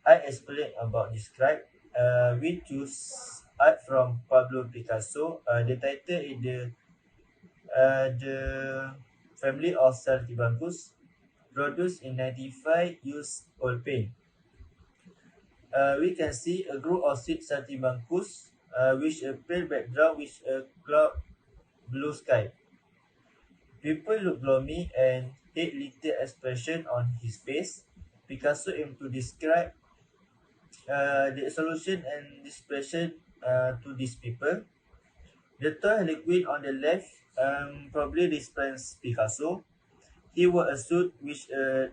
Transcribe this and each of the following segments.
I explain about describe. We choose art from Pablo Picasso. The title is the family of Saltimbanques, produced in 95, use oil paint. We can see a group of six Saltimbanques with a pale background with a cloud blue sky. People look gloomy and had little expression on his face. Picasso aimed to describe the solution and expression to these people. The tall Harlequin on the left probably represents Picasso. He wore a suit with a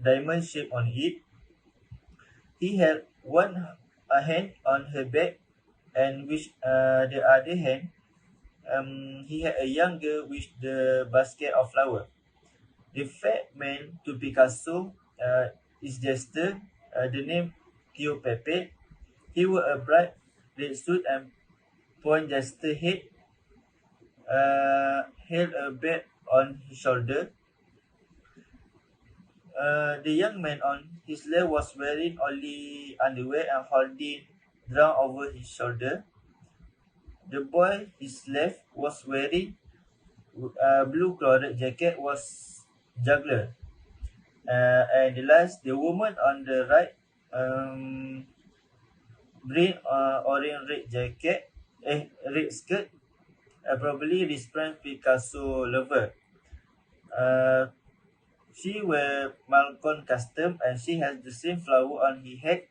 diamond shape on it. He held one hand on her back, and with the other hand, he had a young girl with the basket of flowers. The fat man to Picasso is Jester, the name Theo Pepe. He wore a bright red suit and point Jester head, held a bag on his shoulder. The young man on his left was wearing only underwear and holding drum over his shoulder. The boy his left was wearing a blue colored jacket was juggler. And the last, the woman on the right, green orange red jacket, red skirt, probably represents Picasso lover. Uh, she wear Malcolm custom and she has the same flower on her head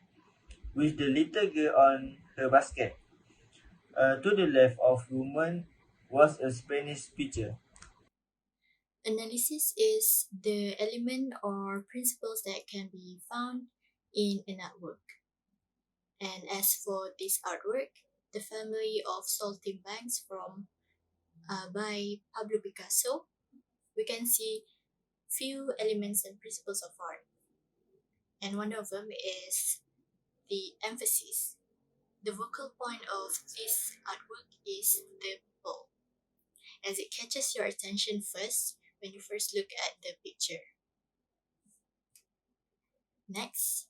with the little girl on her basket. To the left of woman was a Spanish picture. Analysis is the element or principles that can be found in an artwork. And as for this artwork, the family of Saltimbanques by Pablo Picasso, we can see few elements and principles of art. And one of them is the emphasis. The focal point of this artwork is the people, as it catches your attention first when you first look at the picture. Next,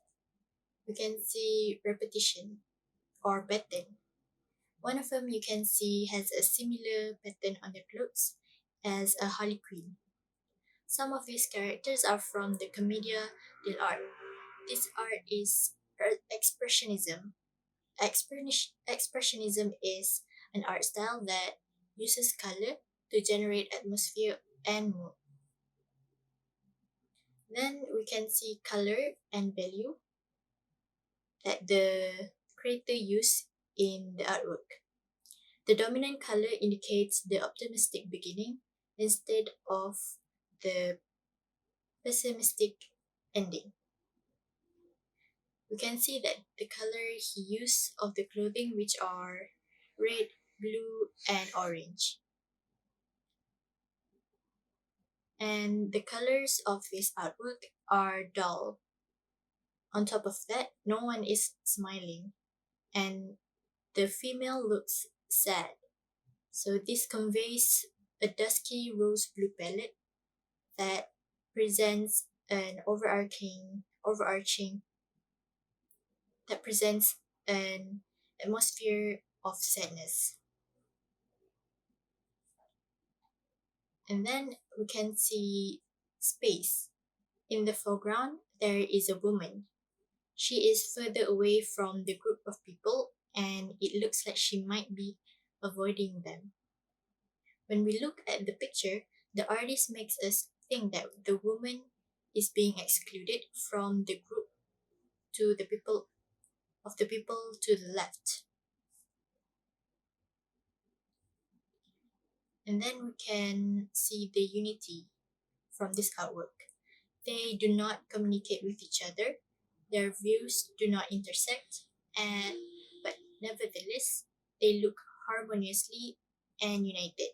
we can see repetition or pattern. One of them you can see has a similar pattern on the clothes as a Harley Quinn. Some of these characters are from the Commedia dell'arte. This art is expressionism. Expressionism is an art style that uses color to generate atmosphere and mood. Then we can see color and value that the creator used in the artwork. The dominant color indicates the optimistic beginning instead of the pessimistic ending. We can see that the color he used of the clothing, which are red, blue, and orange. And the colors of this artwork are dull. On top of that, no one is smiling, and the female looks sad. So this conveys a dusky rose blue palette that presents an overarching that presents an atmosphere of sadness. And then we can see space. In the foreground, there is a woman. She is further away from the group of people, and it looks like she might be avoiding them. When we look at the picture, the artist makes us think that the woman is being excluded from the group to the people to the left. And then we can see the unity from this artwork. They do not communicate with each other, their views do not intersect, but nevertheless, they look harmoniously and united.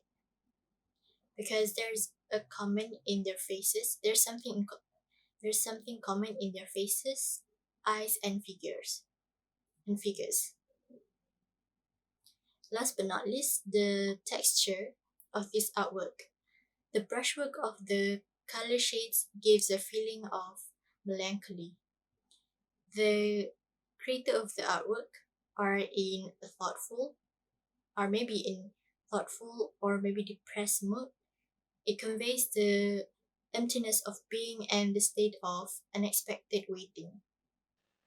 Because there's a common in their faces, there's something common in their faces, eyes, and figures. Last but not least, the texture of this artwork. The brushwork of the color shades gives a feeling of melancholy. the creator of the artwork are in a thoughtful, or maybe in thoughtful or maybe depressed mood, it conveys the emptiness of being and the state of unexpected waiting.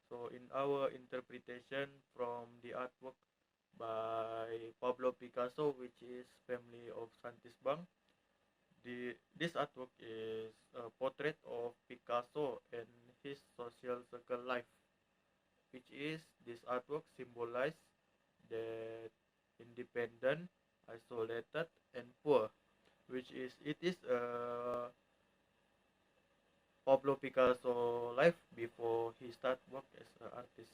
So, in our interpretation from the artwork by Pablo Picasso, which is family of Santisbang, this artwork is a portrait of Picasso and his social circle life, which is this artwork symbolize that independent, isolated, and poor, which is it is a Pablo Picasso life before he start work as an artist.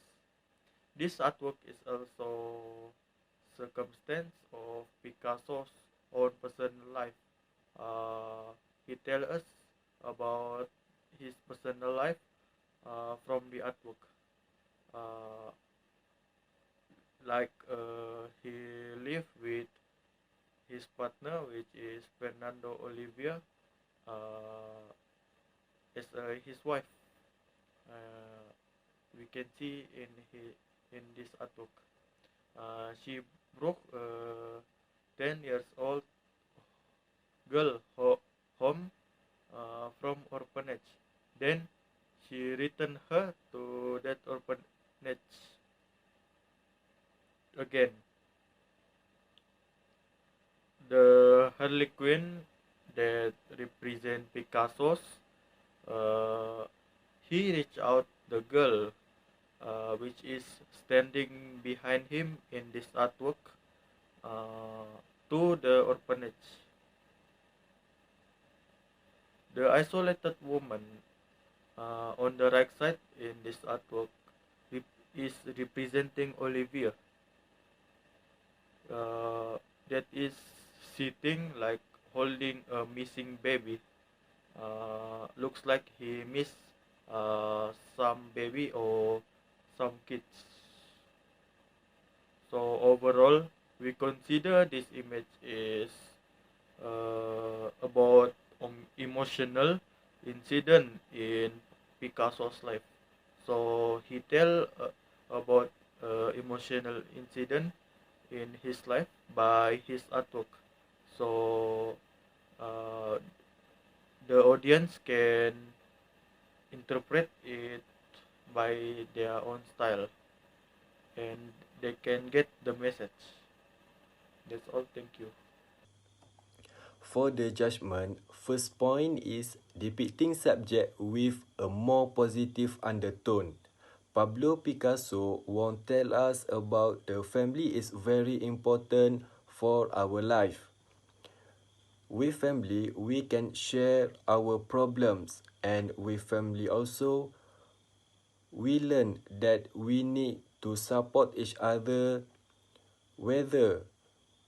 This artwork is also circumstance of Picasso's own personal life. He tell us about his personal life from the artwork. Uh, he lived with his partner, which is Fernando Olivia, uh, as his wife. Uh, we can see in this artwork. She broke a 10 years old girl home from orphanage. Then she returned her to that orphanage again. The Harlequin that represent Picasso's, uh, he reached out the girl which is standing behind him in this artwork uh, to the orphanage. The isolated woman on the right side in this artwork is representing Olivia, uh, that is sitting like holding a missing baby. Looks like he missed some baby or some kids. So overall, we consider this image is about emotional incident in Picasso's life. So he tell about emotional incident in his life by his artwork. So uh, the audience can interpret it by their own style and they can get the message. That's all. Thank you. For the judgment, first point is depicting subject with a more positive undertone. Pablo Picasso won't tell us about the family is very important for our life. With family, we can share our problems, and with family also, we learn that we need to support each other, whether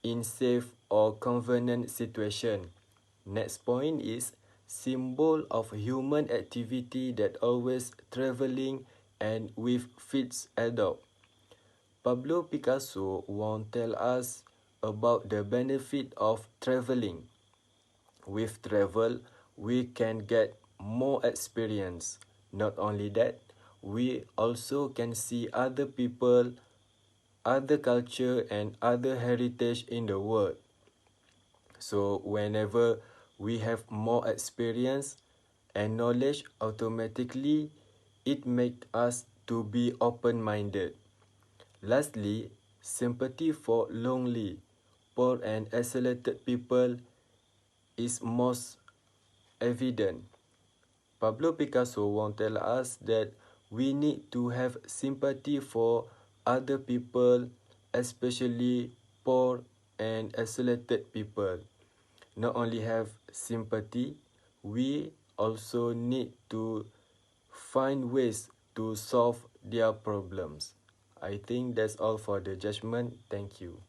in safe or convenient situation. Next point is symbol of human activity that always traveling and with fits adopt. Pablo Picasso won't tell us about the benefit of traveling. With travel, we can get more experience. Not only that, we also can see other people, other culture and other heritage in the world. So whenever we have more experience and knowledge, automatically it makes us to be open-minded. Lastly, sympathy for lonely, poor and isolated people is most evident. Pablo Picasso won't tell us that we need to have sympathy for other people, especially poor and isolated people. Not only have sympathy, we also need to find ways to solve their problems. I think that's all for the judgment. Thank you.